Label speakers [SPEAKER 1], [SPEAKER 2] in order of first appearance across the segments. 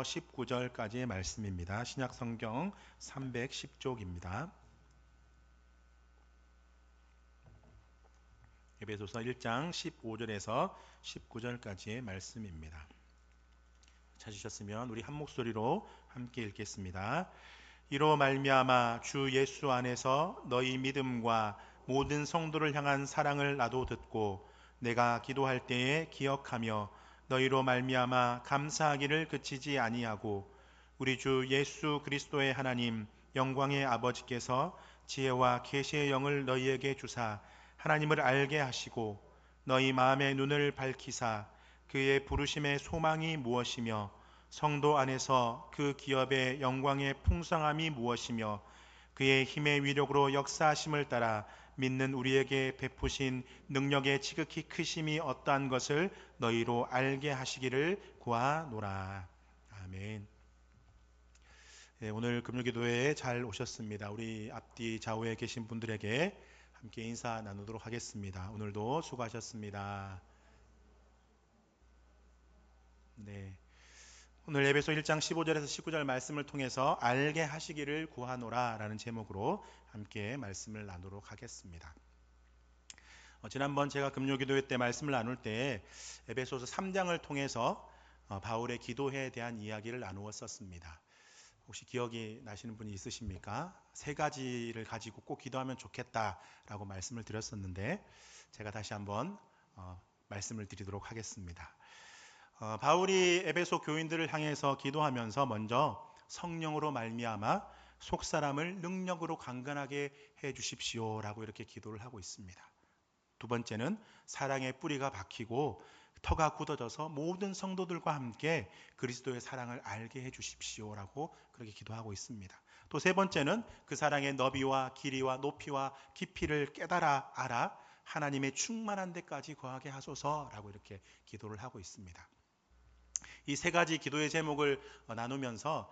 [SPEAKER 1] 19절까지의 말씀입니다. 신약성경 310쪽입니다. 에베소서 1장 15절에서 19절까지의 말씀입니다. 찾으셨으면 우리 한 목소리로 함께 읽겠습니다. 이로 말미암아 주 예수 안에서 너희 믿음과 모든 성도를 향한 사랑을 나도 듣고 내가 기도할 때에 기억하며 너희로 말미암아 감사하기를 그치지 아니하고 우리 주 예수 그리스도의 하나님 영광의 아버지께서 지혜와 계시의 영을 너희에게 주사 하나님을 알게 하시고 너희 마음의 눈을 밝히사 그의 부르심의 소망이 무엇이며 성도 안에서 그 기업의 영광의 풍성함이 무엇이며 그의 힘의 위력으로 역사하심을 따라 믿는 우리에게 베푸신 능력의 지극히 크심이 어떠한 것을 너희로 알게 하시기를 구하노라. 아멘. 네, 오늘 금요기도회에 잘 오셨습니다. 우리 앞뒤 좌우에 계신 분들에게 함께 인사 나누도록 하겠습니다. 오늘도 수고하셨습니다. 네. 오늘 에베소 1장 15절에서 19절 말씀을 통해서 알게 하시기를 구하노라 라는 제목으로 함께 말씀을 나누도록 하겠습니다. 지난번 제가 금요기도회 때 말씀을 나눌 때 에베소서 3장을 통해서 바울의 기도회에 대한 이야기를 나누었었습니다. 혹시 기억이 나시는 분이 있으십니까? 세 가지를 가지고 꼭 기도하면 좋겠다라고 말씀을 드렸었는데 제가 다시 한번 말씀을 드리도록 하겠습니다. 바울이 에베소 교인들을 향해서 기도하면서 먼저 성령으로 말미암아 속사람을 능력으로 강건하게 해 주십시오라고 이렇게 기도를 하고 있습니다. 두 번째는 사랑의 뿌리가 박히고 터가 굳어져서 모든 성도들과 함께 그리스도의 사랑을 알게 해 주십시오라고 그렇게 기도하고 있습니다. 또 세 번째는 그 사랑의 너비와 길이와 높이와 깊이를 깨달아 알아 하나님의 충만한 데까지 거하게 하소서라고 이렇게 기도를 하고 있습니다. 이 세 가지 기도의 제목을 나누면서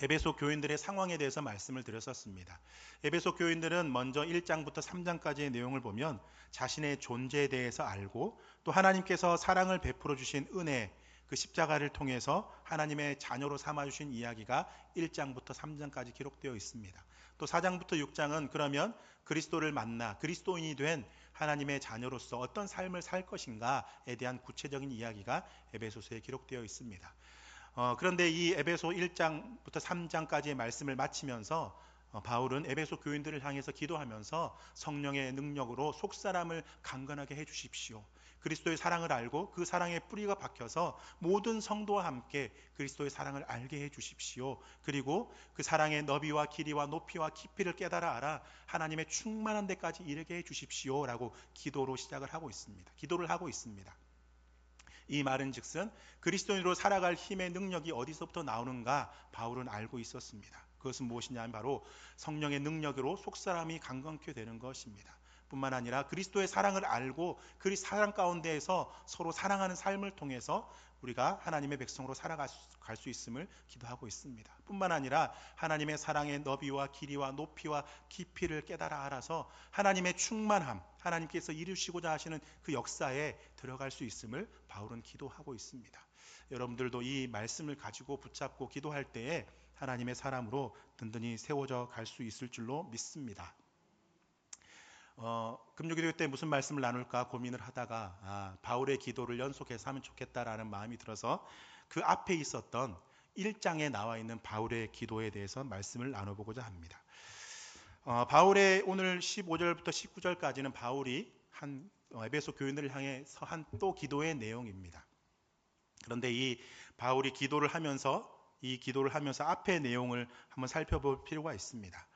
[SPEAKER 1] 에베소 교인들의 상황에 대해서 말씀을 드렸었습니다. 에베소 교인들은 먼저 1장부터 3장까지의 내용을 보면 자신의 존재에 대해서 알고 또 하나님께서 사랑을 베풀어 주신 은혜, 그 십자가를 통해서 하나님의 자녀로 삼아주신 이야기가 1장부터 3장까지 기록되어 있습니다. 또 4장부터 6장은 그러면 그리스도를 만나 그리스도인이 된 하나님의 자녀로서 어떤 삶을 살 것인가에 대한 구체적인 이야기가 에베소서에 기록되어 있습니다. 그런데 이 에베소 1장부터 3장까지의 말씀을 마치면서 바울은 에베소 교인들을 향해서 기도하면서 성령의 능력으로 속사람을 강건하게 해주십시오. 그리스도의 사랑을 알고 그 사랑의 뿌리가 박혀서 모든 성도와 함께 그리스도의 사랑을 알게 해주십시오. 그리고 그 사랑의 너비와 길이와 높이와 깊이를 깨달아 알아 하나님의 충만한 데까지 이르게 해주십시오 라고 기도를 하고 있습니다. 이 말은 즉슨 그리스도인으로 살아갈 힘의 능력이 어디서부터 나오는가 바울은 알고 있었습니다. 그것은 무엇이냐면 바로 성령의 능력으로 속사람이 강건케 되는 것입니다. 뿐만 아니라 그리스도의 사랑을 알고 그 사랑 가운데에서 서로 사랑하는 삶을 통해서 우리가 하나님의 백성으로 살아갈 수 있음을 기도하고 있습니다. 뿐만 아니라 하나님의 사랑의 너비와 길이와 높이와 깊이를 깨달아 알아서 하나님의 충만함, 하나님께서 이루시고자 하시는 그 역사에 들어갈 수 있음을 바울은 기도하고 있습니다. 여러분들도 이 말씀을 가지고 붙잡고 기도할 때에 하나님의 사람으로 든든히 세워져 갈 수 있을 줄로 믿습니다. 금요기도 때 무슨 말씀을 나눌까 고민을 하다가 바울의 기도를 연속해서 하면 좋겠다라는 마음이 들어서 그 앞에 있었던 1장에 나와 있는 바울의 기도에 대해서 말씀을 나눠보고자 합니다. 바울의 오늘 15절부터 19절까지는 바울이 한 에베소 교인들을 향해서 한 또 기도의 내용입니다. 그런데 이 바울이 기도를 하면서 앞의 내용을 한번 살펴볼 필요가 있습니다.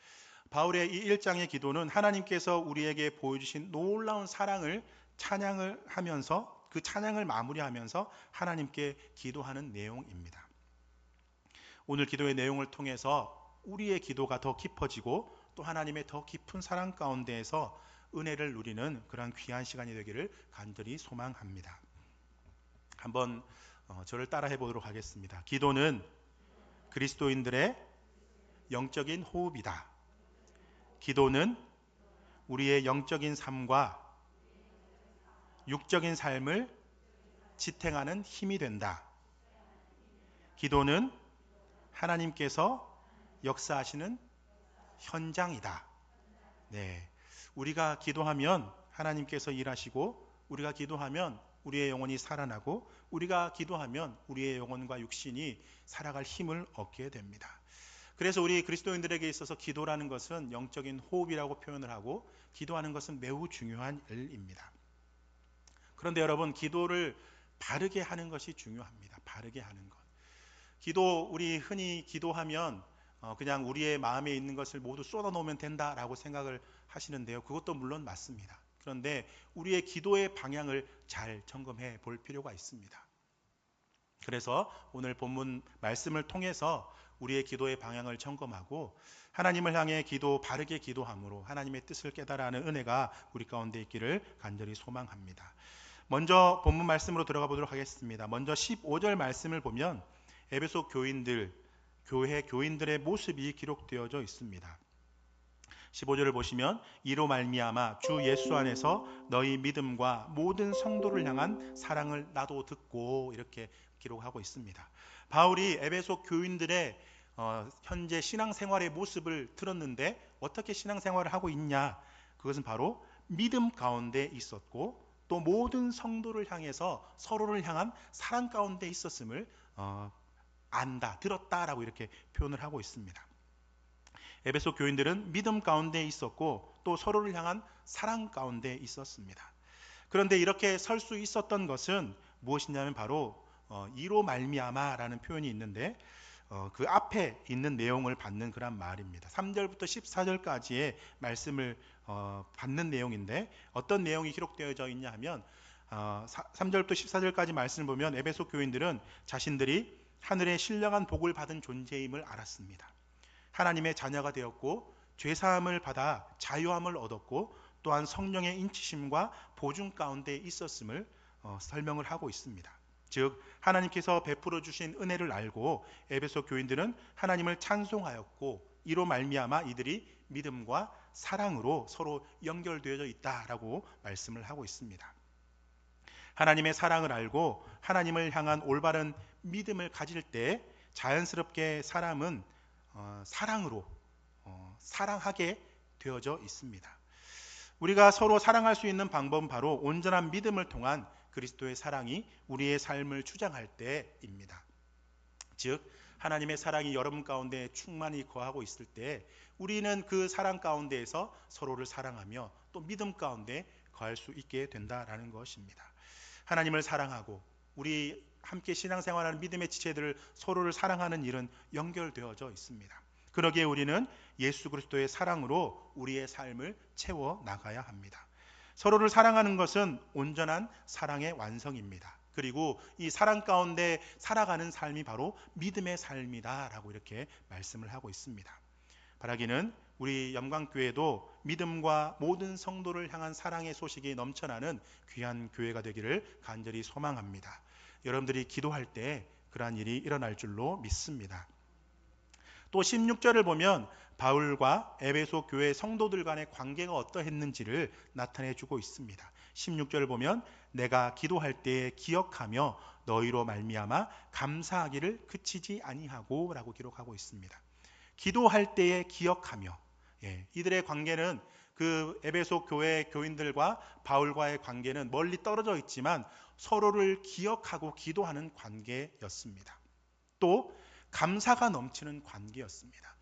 [SPEAKER 1] 바울의 이 1장의 기도는 하나님께서 우리에게 보여주신 놀라운 사랑을 찬양을 하면서 그 찬양을 마무리하면서 하나님께 기도하는 내용입니다. 오늘 기도의 내용을 통해서 우리의 기도가 더 깊어지고 또 하나님의 더 깊은 사랑 가운데에서 은혜를 누리는 그러한 귀한 시간이 되기를 간절히 소망합니다. 한번 저를 따라해 보도록 하겠습니다. 기도는 그리스도인들의 영적인 호흡이다. 기도는 우리의 영적인 삶과 육적인 삶을 지탱하는 힘이 된다. 기도는 하나님께서 역사하시는 현장이다. 네. 우리가 기도하면 하나님께서 일하시고, 우리가 기도하면 우리의 영혼이 살아나고, 우리가 기도하면 우리의 영혼과 육신이 살아갈 힘을 얻게 됩니다. 그래서 우리 그리스도인들에게 있어서 기도라는 것은 영적인 호흡이라고 표현을 하고, 기도하는 것은 매우 중요한 일입니다. 그런데 여러분, 기도를 바르게 하는 것이 중요합니다. 바르게 하는 것. 우리 흔히 기도하면 그냥 우리의 마음에 있는 것을 모두 쏟아놓으면 된다라고 생각을 하시는데요. 그것도 물론 맞습니다. 그런데 우리의 기도의 방향을 잘 점검해 볼 필요가 있습니다. 그래서 오늘 본문 말씀을 통해서 우리의 기도의 방향을 점검하고 하나님을 향해 바르게 기도함으로 하나님의 뜻을 깨달아가는 은혜가 우리 가운데 있기를 간절히 소망합니다. 먼저 본문 말씀으로 들어가 보도록 하겠습니다. 먼저 15절 말씀을 보면 에베소 교회 교인들의 모습이 기록되어져 있습니다. 15절을 보시면 이로 말미암아 주 예수 안에서 너희 믿음과 모든 성도를 향한 사랑을 나도 듣고, 이렇게 기록하고 있습니다. 바울이 에베소 교인들의 현재 신앙생활의 모습을 들었는데 어떻게 신앙생활을 하고 있냐? 그것은 바로 믿음 가운데 있었고 또 모든 성도를 향해서 서로를 향한 사랑 가운데 있었음을 들었다라고 이렇게 표현을 하고 있습니다. 에베소 교인들은 믿음 가운데 있었고 또 서로를 향한 사랑 가운데 있었습니다. 그런데 이렇게 설 수 있었던 것은 무엇이냐면 바로 이로 말미암아라는 표현이 있는데 그 앞에 있는 내용을 받는 그런 말입니다. 3절부터 14절까지의 말씀을 받는 내용인데 어떤 내용이 기록되어져 있냐 하면 3절부터 14절까지 말씀을 보면 에베소 교인들은 자신들이 하늘의 신령한 복을 받은 존재임을 알았습니다. 하나님의 자녀가 되었고 죄사함을 받아 자유함을 얻었고 또한 성령의 인치심과 보증 가운데 있었음을 설명을 하고 있습니다. 즉 하나님께서 베풀어 주신 은혜를 알고 에베소 교인들은 하나님을 찬송하였고 이로 말미암아 이들이 믿음과 사랑으로 서로 연결되어져 있다라고 말씀을 하고 있습니다. 하나님의 사랑을 알고 하나님을 향한 올바른 믿음을 가질 때 자연스럽게 사람은 사랑으로 사랑하게 되어져 있습니다. 우리가 서로 사랑할 수 있는 방법은 바로 온전한 믿음을 통한 그리스도의 사랑이 우리의 삶을 주장할 때입니다. 즉 하나님의 사랑이 여러분 가운데 충만히 거하고 있을 때 우리는 그 사랑 가운데에서 서로를 사랑하며 또 믿음 가운데 거할 수 있게 된다라는 것입니다. 하나님을 사랑하고 우리 함께 신앙생활하는 믿음의 지체들을 서로를 사랑하는 일은 연결되어져 있습니다. 그러기에 우리는 예수 그리스도의 사랑으로 우리의 삶을 채워 나가야 합니다. 서로를 사랑하는 것은 온전한 사랑의 완성입니다. 그리고 이 사랑 가운데 살아가는 삶이 바로 믿음의 삶이다라고 이렇게 말씀을 하고 있습니다. 바라기는 우리 영광교회도 믿음과 모든 성도를 향한 사랑의 소식이 넘쳐나는 귀한 교회가 되기를 간절히 소망합니다. 여러분들이 기도할 때 그러한 일이 일어날 줄로 믿습니다. 또 16절을 보면 바울과 에베소 교회 성도들 간의 관계가 어떠했는지를 나타내 주고 있습니다. 16절을 보면 내가 기도할 때에 기억하며 너희로 말미암아 감사하기를 그치지 아니하고 라고 기록하고 있습니다. 기도할 때에 기억하며, 이들의 관계는 그 에베소 교회 교인들과 바울과의 관계는 멀리 떨어져 있지만 서로를 기억하고 기도하는 관계였습니다. 또 감사가 넘치는 관계였습니다.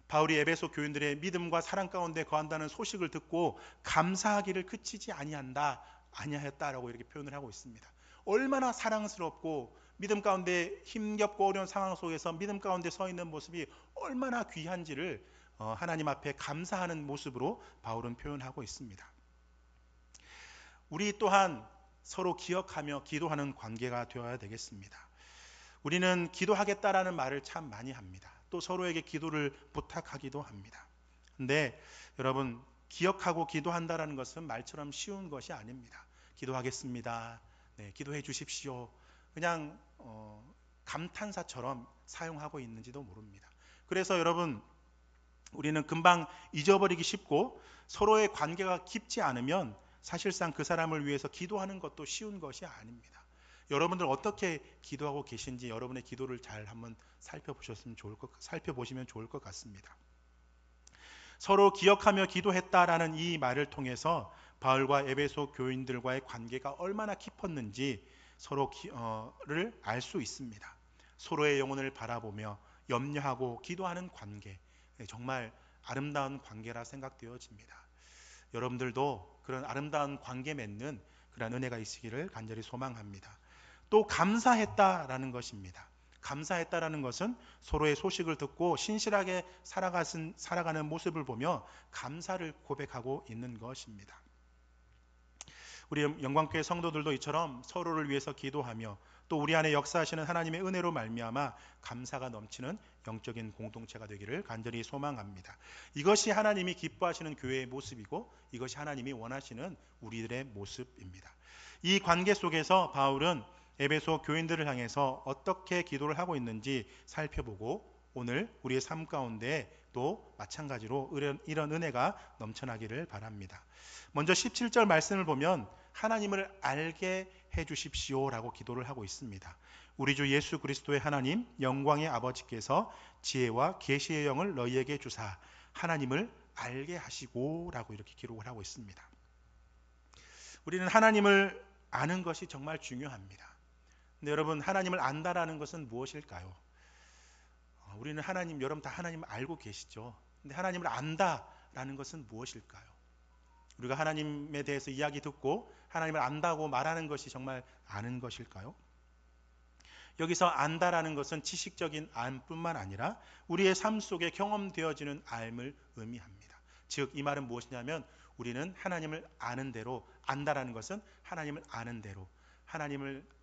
[SPEAKER 1] 바울이 에베소 교인들의 믿음과 사랑 가운데 거한다는 소식을 듣고 감사하기를 그치지 아니하였다라고 이렇게 표현을 하고 있습니다. 얼마나 사랑스럽고 믿음 가운데 힘겹고 어려운 상황 속에서 믿음 가운데 서 있는 모습이 얼마나 귀한지를 하나님 앞에 감사하는 모습으로 바울은 표현하고 있습니다. 우리 또한 서로 기억하며 기도하는 관계가 되어야 되겠습니다. 우리는 기도하겠다라는 말을 참 많이 합니다. 또 서로에게 기도를 부탁하기도 합니다. 근데 여러분, 기억하고 기도한다라는 것은 말처럼 쉬운 것이 아닙니다. 기도하겠습니다. 기도해 주십시오. 그냥 감탄사처럼 사용하고 있는지도 모릅니다. 그래서 여러분, 우리는 금방 잊어버리기 쉽고 서로의 관계가 깊지 않으면 사실상 그 사람을 위해서 기도하는 것도 쉬운 것이 아닙니다. 여러분들 어떻게 기도하고 계신지 여러분의 기도를 잘 한번 살펴보시면 좋을 것 같습니다. 서로 기억하며 기도했다라는 이 말을 통해서 바울과 에베소 교인들과의 관계가 얼마나 깊었는지 서로를 알 수 있습니다. 서로의 영혼을 바라보며 염려하고 기도하는 관계, 정말 아름다운 관계라 생각되어집니다. 여러분들도 그런 아름다운 관계 맺는 그런 은혜가 있으기를 간절히 소망합니다. 또 감사했다라는 것입니다. 감사했다라는 것은 서로의 소식을 듣고 신실하게 살아가는 모습을 보며 감사를 고백하고 있는 것입니다. 우리 영광교회 성도들도 이처럼 서로를 위해서 기도하며 또 우리 안에 역사하시는 하나님의 은혜로 말미암아 감사가 넘치는 영적인 공동체가 되기를 간절히 소망합니다. 이것이 하나님이 기뻐하시는 교회의 모습이고 이것이 하나님이 원하시는 우리들의 모습입니다. 이 관계 속에서 바울은 에베소 교인들을 향해서 어떻게 기도를 하고 있는지 살펴보고 오늘 우리의 삶 가운데 또 마찬가지로 이런 은혜가 넘쳐나기를 바랍니다. 먼저 17절 말씀을 보면 하나님을 알게 해주십시오라고 기도를 하고 있습니다. 우리 주 예수 그리스도의 하나님 영광의 아버지께서 지혜와 계시의 영을 너희에게 주사 하나님을 알게 하시고라고 이렇게 기록을 하고 있습니다. 우리는 하나님을 아는 것이 정말 중요합니다. 근데 여러분, 하나님을 안다라는 것은 무엇일까요? 우리는 여러분 다 하나님을 알고 계시죠. 근데 하나님을 안다라는 것은 무엇일까요? 우리가 하나님에 대해서 이야기 듣고 하나님을 안다고 말하는 것이 정말 아는 것일까요? 여기서 안다라는 것은 지식적인 알뿐만 아니라 우리의 삶 속에 경험되어지는 알을 의미합니다. 즉, 이 말은 무엇이냐면 우리는 하나님을 아는 대로, 안다라는 것은 하나님을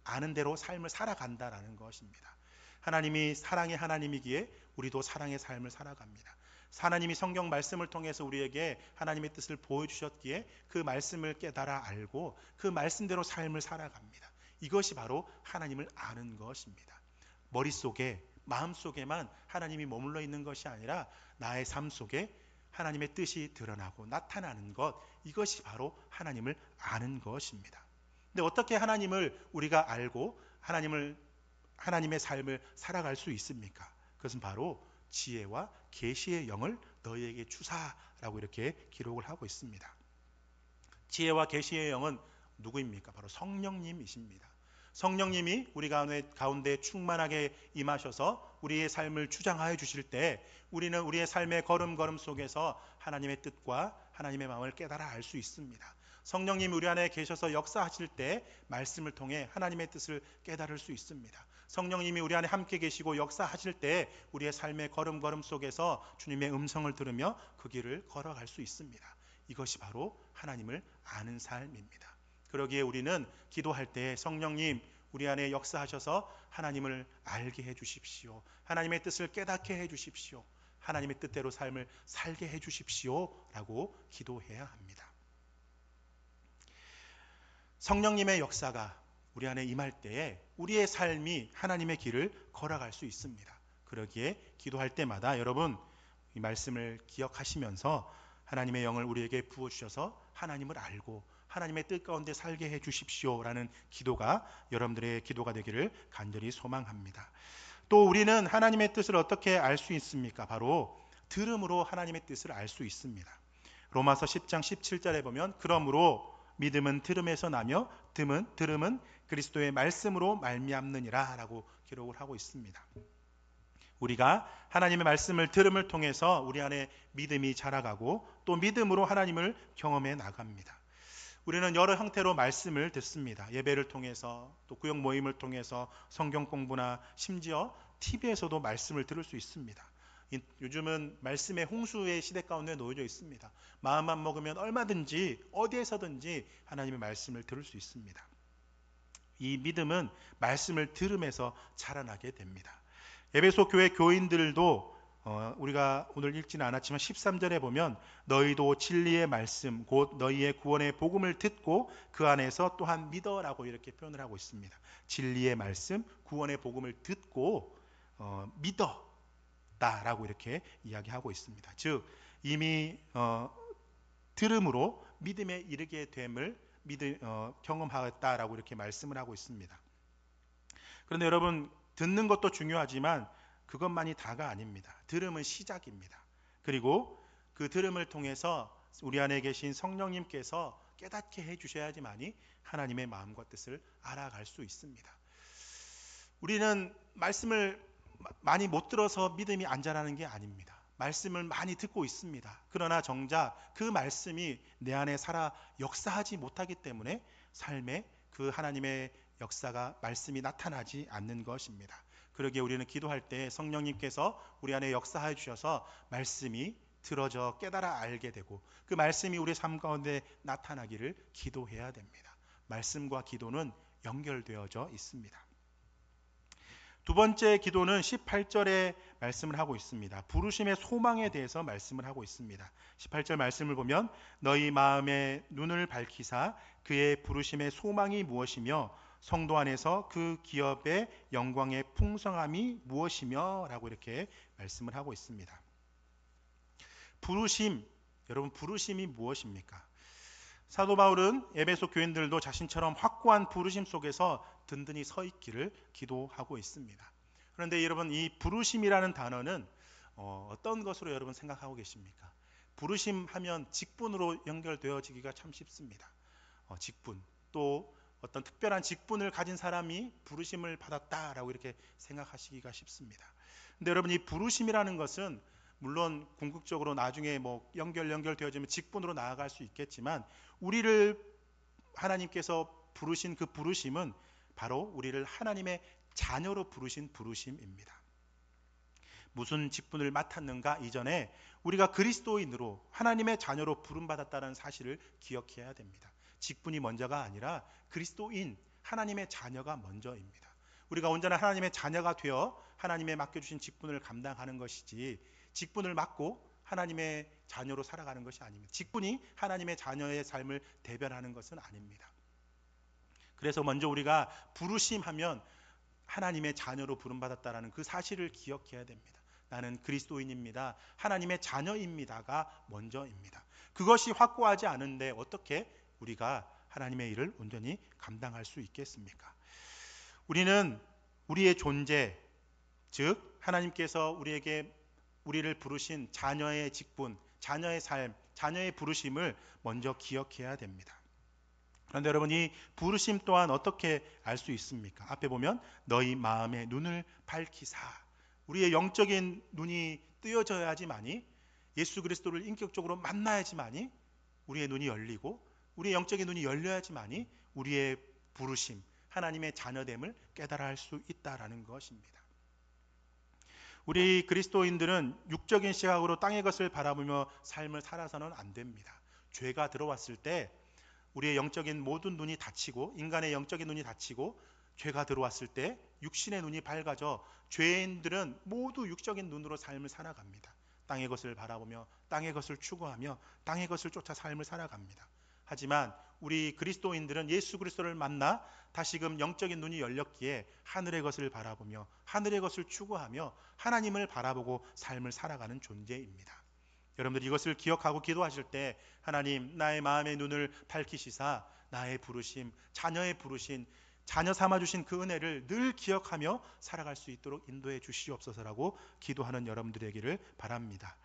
[SPEAKER 1] 아는 대로 삶을 살아간다라는 것입니다. 하나님이 사랑의 하나님이기에 우리도 사랑의 삶을 살아갑니다. 하나님이 성경 말씀을 통해서 우리에게 하나님의 뜻을 보여주셨기에 그 말씀을 깨달아 알고 그 말씀대로 삶을 살아갑니다. 이것이 바로 하나님을 아는 것입니다. 머릿속에, 마음속에만 하나님이 머물러 있는 것이 아니라 나의 삶 속에 하나님의 뜻이 드러나고 나타나는 것, 이것이 바로 하나님을 아는 것입니다. 근데 어떻게 하나님을 우리가 알고 하나님의 삶을 살아갈 수 있습니까? 그것은 바로 지혜와 계시의 영을 너희에게 주사라고 이렇게 기록을 하고 있습니다. 지혜와 계시의 영은 누구입니까? 바로 성령님이십니다. 성령님이 우리 가운데 충만하게 임하셔서 우리의 삶을 주장하여 주실 때 우리는 우리의 삶의 걸음걸음 속에서 하나님의 뜻과 하나님의 마음을 깨달아 알 수 있습니다. 성령님이 우리 안에 계셔서 역사하실 때 말씀을 통해 하나님의 뜻을 깨달을 수 있습니다. 성령님이 우리 안에 함께 계시고 역사하실 때 우리의 삶의 걸음걸음 속에서 주님의 음성을 들으며 그 길을 걸어갈 수 있습니다. 이것이 바로 하나님을 아는 삶입니다. 그러기에 우리는 기도할 때 성령님 우리 안에 역사하셔서 하나님을 알게 해주십시오. 하나님의 뜻을 깨닫게 해주십시오. 하나님의 뜻대로 삶을 살게 해주십시오 라고 기도해야 합니다. 성령님의 역사가 우리 안에 임할 때에 우리의 삶이 하나님의 길을 걸어갈 수 있습니다. 그러기에 기도할 때마다 여러분 이 말씀을 기억하시면서 하나님의 영을 우리에게 부어주셔서 하나님을 알고 하나님의 뜻 가운데 살게 해주십시오라는 기도가 여러분들의 기도가 되기를 간절히 소망합니다. 또 우리는 하나님의 뜻을 어떻게 알 수 있습니까? 바로 들음으로 하나님의 뜻을 알 수 있습니다. 로마서 10장 17절에 보면 그러므로 믿음은 들음에서 나며 들음은 그리스도의 말씀으로 말미암느니라 라고 기록을 하고 있습니다. 우리가 하나님의 말씀을 들음을 통해서 우리 안에 믿음이 자라가고 또 믿음으로 하나님을 경험해 나갑니다. 우리는 여러 형태로 말씀을 듣습니다. 예배를 통해서 또 구역 모임을 통해서 성경 공부나 심지어 TV에서도 말씀을 들을 수 있습니다. 요즘은 말씀의 홍수의 시대 가운데 놓여져 있습니다. 마음만 먹으면 얼마든지 어디에서든지 하나님의 말씀을 들을 수 있습니다. 이 믿음은 말씀을 들으면서 자라나게 됩니다. 에베소 교회 교인들도 우리가 오늘 읽지는 않았지만 13절에 보면 너희도 진리의 말씀 곧 너희의 구원의 복음을 듣고 그 안에서 또한 믿어라고 이렇게 표현을 하고 있습니다. 진리의 말씀 구원의 복음을 듣고 믿었다라고 이렇게 이야기하고 있습니다. 즉 이미 들음으로 믿음에 이르게 됨을 경험하였다라고 이렇게 말씀을 하고 있습니다. 그런데 여러분, 듣는 것도 중요하지만 그것만이 다가 아닙니다. 들음은 시작입니다. 그리고 그 들음을 통해서 우리 안에 계신 성령님께서 깨닫게 해주셔야지만이 하나님의 마음과 뜻을 알아갈 수 있습니다. 우리는 말씀을 많이 못 들어서 믿음이 안 자라는 게 아닙니다. 말씀을 많이 듣고 있습니다. 그러나 정작 그 말씀이 내 안에 살아 역사하지 못하기 때문에 삶에 그 하나님의 역사가 말씀이 나타나지 않는 것입니다. 그러기에 우리는 기도할 때 성령님께서 우리 안에 역사해 주셔서 말씀이 들어져 깨달아 알게 되고 그 말씀이 우리 삶 가운데 나타나기를 기도해야 됩니다. 말씀과 기도는 연결되어져 있습니다. 두 번째 기도는 18절에 말씀을 하고 있습니다. 부르심의 소망에 대해서 말씀을 하고 있습니다. 18절 말씀을 보면 너희 마음의 눈을 밝히사 그의 부르심의 소망이 무엇이며 성도 안에서 그 기업의 영광의 풍성함이 무엇이며 라고 이렇게 말씀을 하고 있습니다. 부르심, 여러분 부르심이 무엇입니까? 사도 바울은 에베소 교인들도 자신처럼 확고한 부르심 속에서 든든히 서 있기를 기도하고 있습니다. 그런데 여러분, 이 부르심이라는 단어는 어떤 것으로 여러분 생각하고 계십니까? 부르심 하면 직분으로 연결되어지기가 참 쉽습니다. 직분, 또 어떤 특별한 직분을 가진 사람이 부르심을 받았다라고 이렇게 생각하시기가 쉽습니다. 근데 여러분, 이 부르심이라는 것은 물론 궁극적으로 나중에 뭐 연결되어지면 직분으로 나아갈 수 있겠지만 우리를 하나님께서 부르신 그 부르심은 바로 우리를 하나님의 자녀로 부르신 부르심입니다. 무슨 직분을 맡았는가 이전에 우리가 그리스도인으로 하나님의 자녀로 부름받았다는 사실을 기억해야 됩니다. 직분이 먼저가 아니라 그리스도인, 하나님의 자녀가 먼저입니다. 우리가 온전한 하나님의 자녀가 되어 하나님의 맡겨주신 직분을 감당하는 것이지 직분을 맡고 하나님의 자녀로 살아가는 것이 아닙니다. 직분이 하나님의 자녀의 삶을 대변하는 것은 아닙니다. 그래서 먼저 우리가 부르심하면 하나님의 자녀로 부름받았다는 그 사실을 기억해야 됩니다. 나는 그리스도인입니다. 하나님의 자녀입니다가 먼저입니다. 그것이 확고하지 않은데 어떻게 우리가 하나님의 일을 온전히 감당할 수 있겠습니까? 우리는 우리의 존재, 즉 하나님께서 우리를 부르신 자녀의 직분, 자녀의 삶, 자녀의 부르심을 먼저 기억해야 됩니다. 그런데 여러분, 이 부르심 또한 어떻게 알 수 있습니까? 앞에 보면 너희 마음의 눈을 밝히사, 우리의 영적인 눈이 뜨여져야지만이, 예수 그리스도를 인격적으로 만나야지만이 우리의 눈이 열리고 우리의 영적인 눈이 열려야지만이 우리의 부르심, 하나님의 자녀됨을 깨달아 할 수 있다라는 것입니다. 우리 그리스도인들은 육적인 시각으로 땅의 것을 바라보며 삶을 살아서는 안 됩니다. 죄가 들어왔을 때 우리의 영적인 모든 눈이 닫히고, 인간의 영적인 눈이 닫히고 죄가 들어왔을 때 육신의 눈이 밝아져 죄인들은 모두 육적인 눈으로 삶을 살아갑니다. 땅의 것을 바라보며 땅의 것을 추구하며 땅의 것을 쫓아 삶을 살아갑니다. 하지만 우리 그리스도인들은 예수 그리스도를 만나 다시금 영적인 눈이 열렸기에 하늘의 것을 바라보며 하늘의 것을 추구하며 하나님을 바라보고 삶을 살아가는 존재입니다. 여러분들 이것을 기억하고 기도하실 때 하나님, 나의 마음의 눈을 밝히시사 나의 부르심, 자녀의 부르심, 자녀 삼아주신 그 은혜를 늘 기억하며 살아갈 수 있도록 인도해 주시옵소서라고 기도하는 여러분들에게를 바랍니다.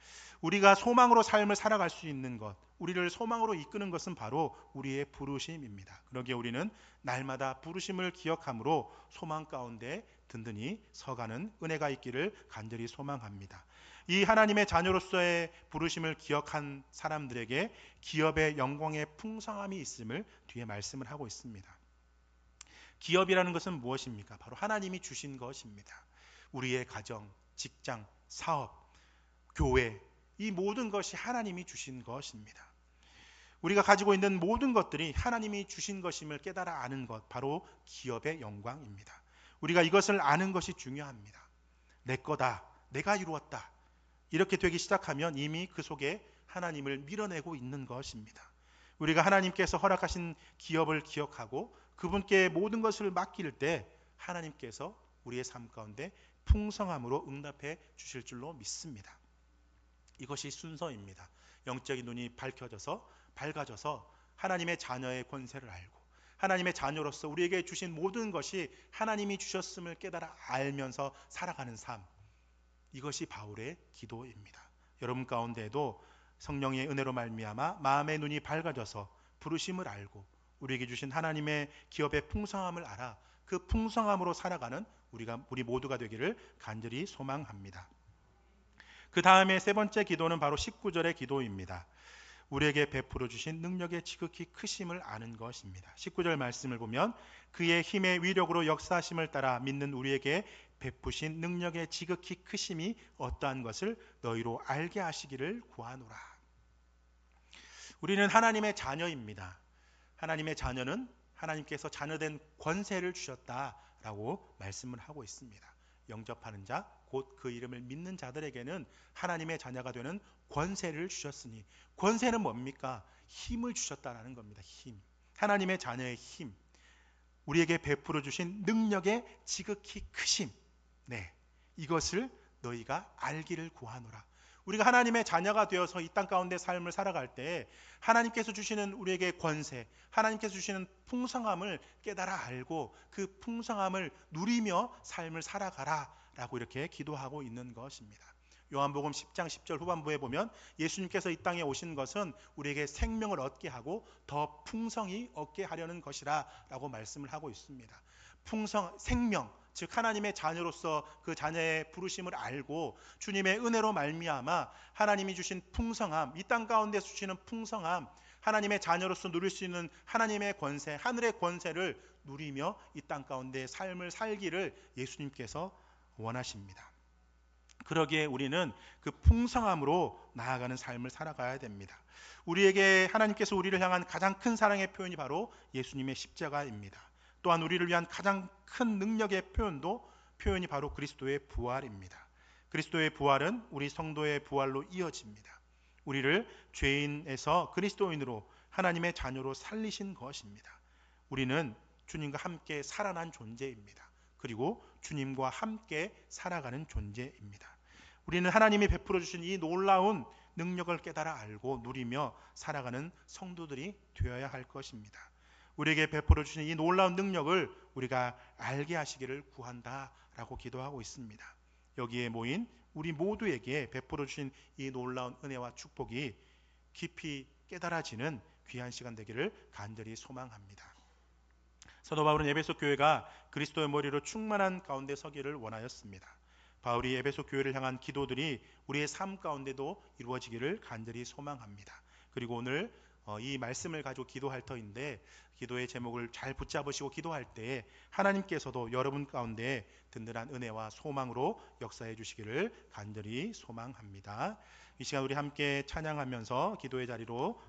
[SPEAKER 1] 우리가 소망으로 삶을 살아갈 수 있는 것, 우리를 소망으로 이끄는 것은 바로 우리의 부르심입니다. 그러기에 우리는 날마다 부르심을 기억함으로 소망 가운데 든든히 서가는 은혜가 있기를 간절히 소망합니다. 이 하나님의 자녀로서의 부르심을 기억한 사람들에게 기업의 영광의 풍성함이 있음을 뒤에 말씀을 하고 있습니다. 기업이라는 것은 무엇입니까? 바로 하나님이 주신 것입니다. 우리의 가정, 직장, 사업, 교회, 이 모든 것이 하나님이 주신 것입니다. 우리가 가지고 있는 모든 것들이 하나님이 주신 것임을 깨달아 아는 것, 바로 기업의 영광입니다. 우리가 이것을 아는 것이 중요합니다. 내 거다, 내가 이루었다, 이렇게 되기 시작하면 이미 그 속에 하나님을 밀어내고 있는 것입니다. 우리가 하나님께서 허락하신 기업을 기억하고 그분께 모든 것을 맡길 때 하나님께서 우리의 삶 가운데 풍성함으로 응답해 주실 줄로 믿습니다. 이것이 순서입니다. 영적인 눈이 밝아져서 하나님의 자녀의 권세를 알고 하나님의 자녀로서 우리에게 주신 모든 것이 하나님이 주셨음을 깨달아 알면서 살아가는 삶, 이것이 바울의 기도입니다. 여러분 가운데에도 성령의 은혜로 말미암아 마음의 눈이 밝아져서 부르심을 알고 우리에게 주신 하나님의 기업의 풍성함을 알아 그 풍성함으로 살아가는 우리 모두가 되기를 간절히 소망합니다. 그 다음에 세 번째 기도는 바로 19절의 기도입니다. 우리에게 베풀어 주신 능력의 지극히 크심을 아는 것입니다. 19절 말씀을 보면 그의 힘의 위력으로 역사하심을 따라 믿는 우리에게 베푸신 능력의 지극히 크심이 어떠한 것을 너희로 알게 하시기를 구하노라. 우리는 하나님의 자녀입니다. 하나님의 자녀는 하나님께서 자녀된 권세를 주셨다라고 말씀을 하고 있습니다. 영접하는 자, 곧 그 이름을 믿는 자들에게는 하나님의 자녀가 되는 권세를 주셨으니, 권세는 뭡니까? 힘을 주셨다라는 겁니다. 힘. 하나님의 자녀의 힘. 우리에게 베풀어 주신 능력의 지극히 크심. 네. 이것을 너희가 알기를 구하노라. 우리가 하나님의 자녀가 되어서 이 땅 가운데 삶을 살아갈 때 하나님께서 주시는 우리에게 권세, 하나님께서 주시는 풍성함을 깨달아 알고 그 풍성함을 누리며 삶을 살아가라 라고 이렇게 기도하고 있는 것입니다. 요한복음 10장 10절 후반부에 보면 예수님께서 이 땅에 오신 것은 우리에게 생명을 얻게 하고 더 풍성히 얻게 하려는 것이라 라고 말씀을 하고 있습니다. 생명, 즉 하나님의 자녀로서 그 자녀의 부르심을 알고 주님의 은혜로 말미암아 하나님이 주신 풍성함, 이 땅 가운데 주시는 풍성함, 하나님의 자녀로서 누릴 수 있는 하나님의 권세, 하늘의 권세를 누리며 이 땅 가운데 삶을 살기를 예수님께서 원하십니다. 그러기에 우리는 그 풍성함으로 나아가는 삶을 살아가야 됩니다. 우리에게 하나님께서 우리를 향한 가장 큰 사랑의 표현이 바로 예수님의 십자가입니다. 또한 우리를 위한 가장 큰 능력의 표현이 바로 그리스도의 부활입니다. 그리스도의 부활은 우리 성도의 부활로 이어집니다. 우리를 죄인에서 그리스도인으로 하나님의 자녀로 살리신 것입니다. 우리는 주님과 함께 살아난 존재입니다. 그리고 주님과 함께 살아가는 존재입니다. 우리는 하나님이 베풀어 주신 이 놀라운 능력을 깨달아 알고 누리며 살아가는 성도들이 되어야 할 것입니다. 우리에게 베풀어 주신 이 놀라운 능력을 우리가 알게 하시기를 구한다라고 기도하고 있습니다. 여기에 모인 우리 모두에게 베풀어 주신 이 놀라운 은혜와 축복이 깊이 깨달아지는 귀한 시간 되기를 간절히 소망합니다. 사도 바울은 에베소 교회가 그리스도의 머리로 충만한 가운데 서기를 원하였습니다. 바울이 에베소 교회를 향한 기도들이 우리의 삶 가운데도 이루어지기를 간절히 소망합니다. 그리고 오늘 이 말씀을 가지고 기도할 터인데 기도의 제목을 잘 붙잡으시고 기도할 때 하나님께서도 여러분 가운데 든든한 은혜와 소망으로 역사해 주시기를 간절히 소망합니다. 이 시간 우리 함께 찬양하면서 기도의 자리로